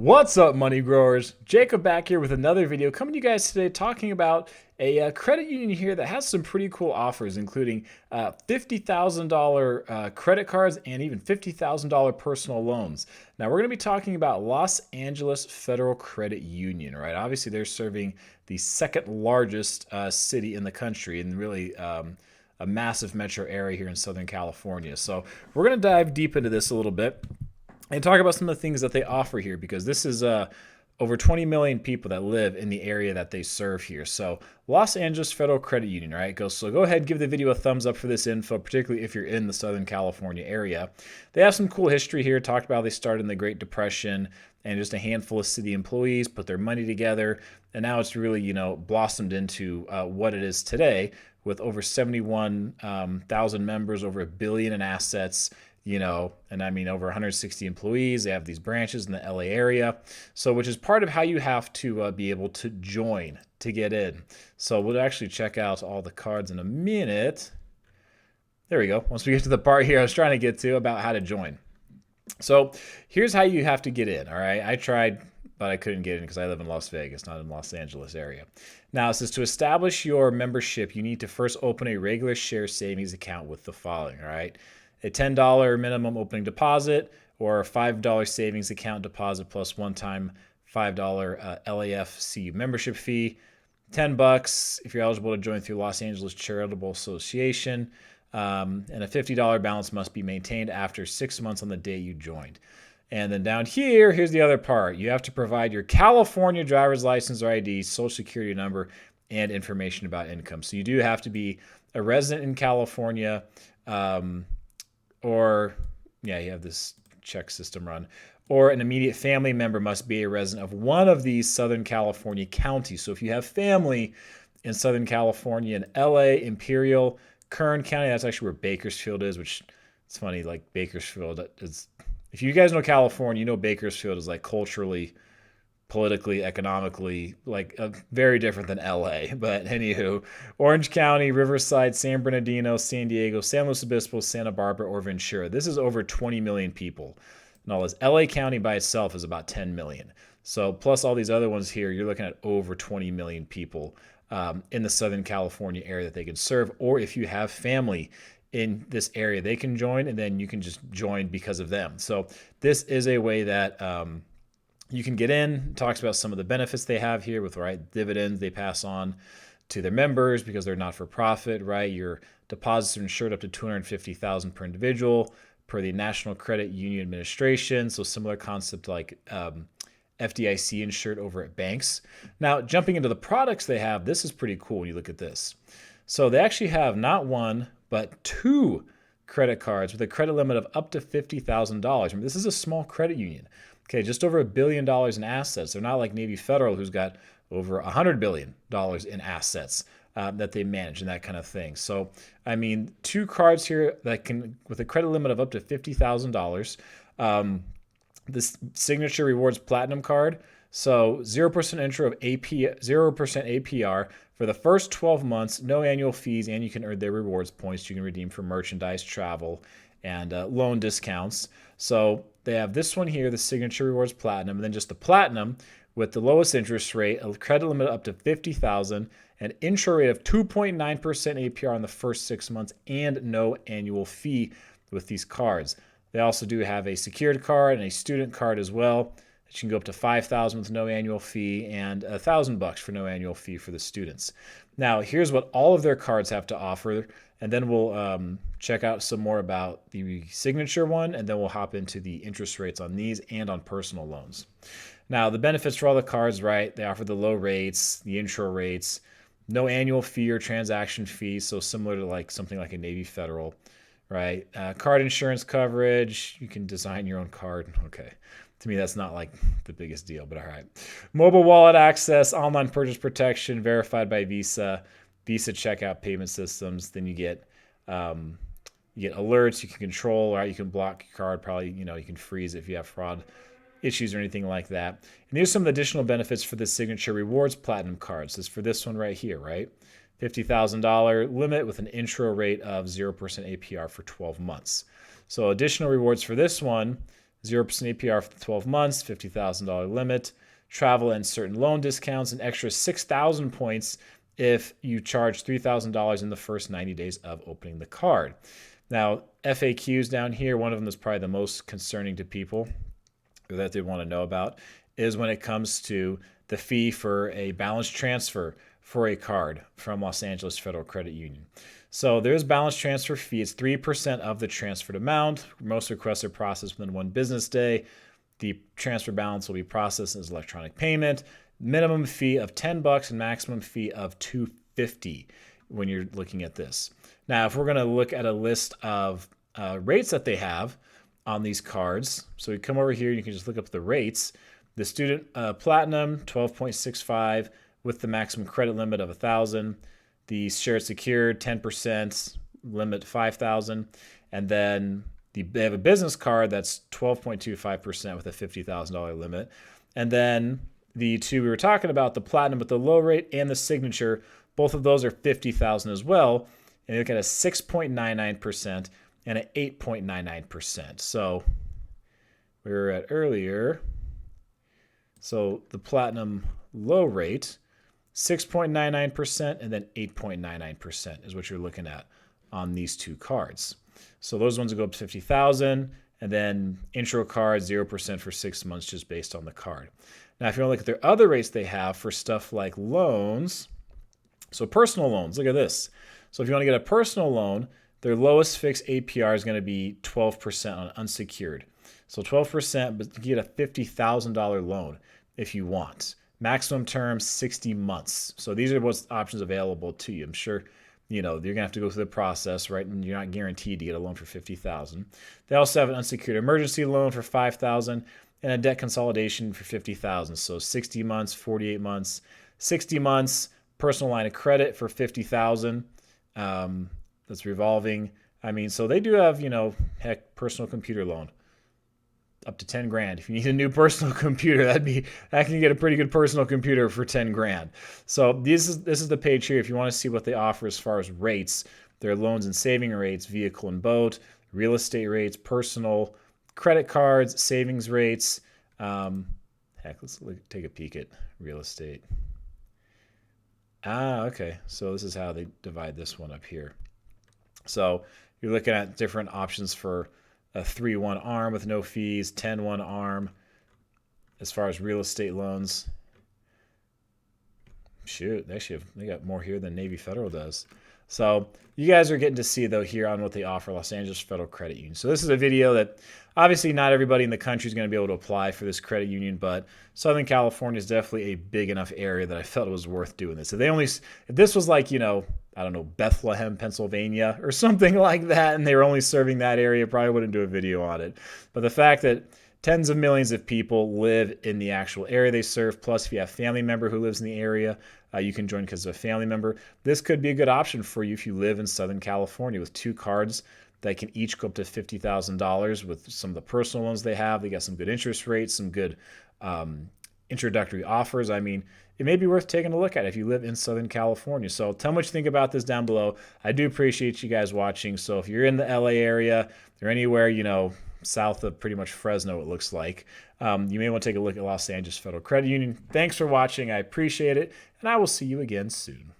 What's up, money growers? Jacob back here with another video coming to you guys today talking about a credit union here that has some pretty cool offers, including $50,000 credit cards and even $50,000 personal loans. Now, we're going to be talking about Los Angeles Federal Credit Union, right? Obviously, they're serving the second largest city in the country and really a massive metro area here in Southern California. So we're going to dive deep into this a little bit and talk about some of the things that they offer here, because this is over 20 million people that live in the area that they serve here. So Los Angeles Federal Credit Union, right? So go ahead and give the video a thumbs up for this info, particularly if you're in the Southern California area. They have some cool history here. Talked about how they started in the Great Depression and just a handful of city employees put their money together. And now it's really, blossomed into what it is today with over 71,000 members, over $1 billion in assets, and I mean over 160 employees. They have these branches in the LA area, so which is part of how you have to be able to join to get in. So we'll actually check out all the cards in a minute. There we go. Once we get to the part here I was trying to get to about how to join. So here's how you have to get in. All right, I tried, but I couldn't get in because I live in Las Vegas, not in Los Angeles area. Now it says to establish your membership, you need to first open a regular share savings account with the following. All right. A $10 minimum opening deposit or a $5 savings account deposit plus one-time $5 LAFCU membership fee, $10 if you're eligible to join through Los Angeles Charitable Association, and a $50 balance must be maintained after 6 months on the day you joined. And then down here, here's the other part. You have to provide your California driver's license or ID, social security number, and information about income. So you do have to be a resident in California, you have this check system run, or an immediate family member must be a resident of one of these Southern California counties. So if you have family in Southern California, in LA, Imperial, Kern County, that's actually where Bakersfield is, which it's funny, like Bakersfield is, if you guys know California, you know Bakersfield is like culturally, politically, economically, like very different than LA. But anywho, Orange County, Riverside, San Bernardino, San Diego, San Luis Obispo, Santa Barbara, or Ventura. This is over 20 million people. And all this LA County by itself is about 10 million. So plus all these other ones here, you're looking at over 20 million people in the Southern California area that they can serve. Or if you have family in this area, they can join, and then you can just join because of them. So this is a way that you can get in. It talks about some of the benefits they have here with dividends they pass on to their members because they're not for profit, right? Your deposits are insured up to $250,000 per individual per the National Credit Union Administration. So similar concept like FDIC insured over at banks. Now, jumping into the products they have, this is pretty cool when you look at this. So they actually have not one, but two credit cards with a credit limit of up to $50,000. This is a small credit union. Okay, just over $1 billion in assets. They're not like Navy Federal, who's got over $100 billion in assets that they manage and that kind of thing. So, I mean, two cards here that can, with a credit limit of up to $50,000. This Signature Rewards Platinum card. So 0% intro of AP, 0% APR for the first 12 months, no annual fees, and you can earn their rewards points you can redeem for merchandise, travel, and loan discounts. So they have this one here, the Signature Rewards Platinum, and then just the Platinum with the lowest interest rate, a credit limit up to $50,000, an intro rate of 2.9% APR in the first 6 months, and no annual fee with these cards. They also do have a secured card and a student card as well. You can go up to $5,000 with no annual fee and $1,000 for no annual fee for the students. Now, here's what all of their cards have to offer, and then we'll check out some more about the Signature one, and then we'll hop into the interest rates on these and on personal loans. Now, the benefits for all the cards, right? They offer the low rates, the intro rates, no annual fee or transaction fee, so similar to like something like a Navy Federal, right? Card insurance coverage, you can design your own card. Okay. To me, that's not like the biggest deal, but all right. Mobile wallet access, online purchase protection, verified by Visa, Visa checkout payment systems. Then you get alerts you can control, right? You can block your card, probably, you can freeze it if you have fraud issues or anything like that. And here's some additional benefits for the Signature Rewards Platinum cards. This is for this one right here, right? $50,000 limit with an intro rate of 0% APR for 12 months. So additional rewards for this one 0% APR for the 12 months, $50,000 limit, travel and certain loan discounts, an extra 6,000 points if you charge $3,000 in the first 90 days of opening the card. Now, FAQs down here, one of them is probably the most concerning to people that they want to know about, is when it comes to the fee for a balance transfer for a card from Los Angeles Federal Credit Union. So there's balance transfer fee. It's 3% of the transferred amount. Most requests are processed within 1 business day. The transfer balance will be processed as electronic payment. Minimum fee of $10 and maximum fee of $250 when you're looking at this. Now, if we're going to look at a list of rates that they have on these cards, so you come over here, you can just look up the rates. The student platinum, 12.65 with the maximum credit limit of $1,000. The shared secured, 10%, limit $5,000. And then they have a business card that's 12.25% with a $50,000 limit. And then the two we were talking about, the platinum with the low rate and the signature, both of those are $50,000 as well. And you look at a 6.99% and an 8.99%. So we were at earlier. So the platinum low rate, 6.99% and then 8.99% is what you're looking at on these two cards. So those ones will go up to 50,000, and then intro card 0% for 6 months just based on the card. Now, if you want to look at their other rates they have for stuff like loans, so personal loans, look at this. So if you want to get a personal loan, their lowest fixed APR is going to be 12% on unsecured. So 12%, but you get a $50,000 loan if you want. Maximum term, 60 months. So these are what's options available to you. I'm sure, you're going to have to go through the process, right? And you're not guaranteed to get a loan for $50,000. They also have an unsecured emergency loan for $5,000 and a debt consolidation for $50,000. So 60 months, 48 months, 60 months, personal line of credit for $50,000. That's revolving. I mean, so they do have, heck, personal computer loan up to 10 grand. If you need a new personal computer, that can get a pretty good personal computer for 10 grand. So this is the page here. If you want to see what they offer as far as rates, their loans and saving rates, vehicle and boat, real estate rates, personal, credit cards, savings rates. Let's take a peek at real estate. Okay. So this is how they divide this one up here. So you're looking at different options for a 3-1 ARM with no fees, 10-1 ARM as far as real estate loans. Shoot, they got more here than Navy Federal does. So you guys are getting to see, though, here on what they offer Los Angeles Federal Credit Union. So this is a video that obviously not everybody in the country is going to be able to apply for this credit union, but Southern California is definitely a big enough area that I felt it was worth doing this. If this was like, I don't know, Bethlehem, Pennsylvania or something like that, and they were only serving that area, probably wouldn't do a video on it. But the fact that tens of millions of people live in the actual area they serve, plus if you have a family member who lives in the area, you can join because of a family member. This could be a good option for you if you live in Southern California with two cards that can each go up to $50,000 with some of the personal loans they have. They got some good interest rates, some good introductory offers. I mean, it may be worth taking a look at if you live in Southern California. So tell me what you think about this down below. I do appreciate you guys watching. So if you're in the LA area or anywhere, south of pretty much Fresno, it looks like, you may want to take a look at Los Angeles Federal Credit Union. Thanks for watching. I appreciate it, and I will see you again soon.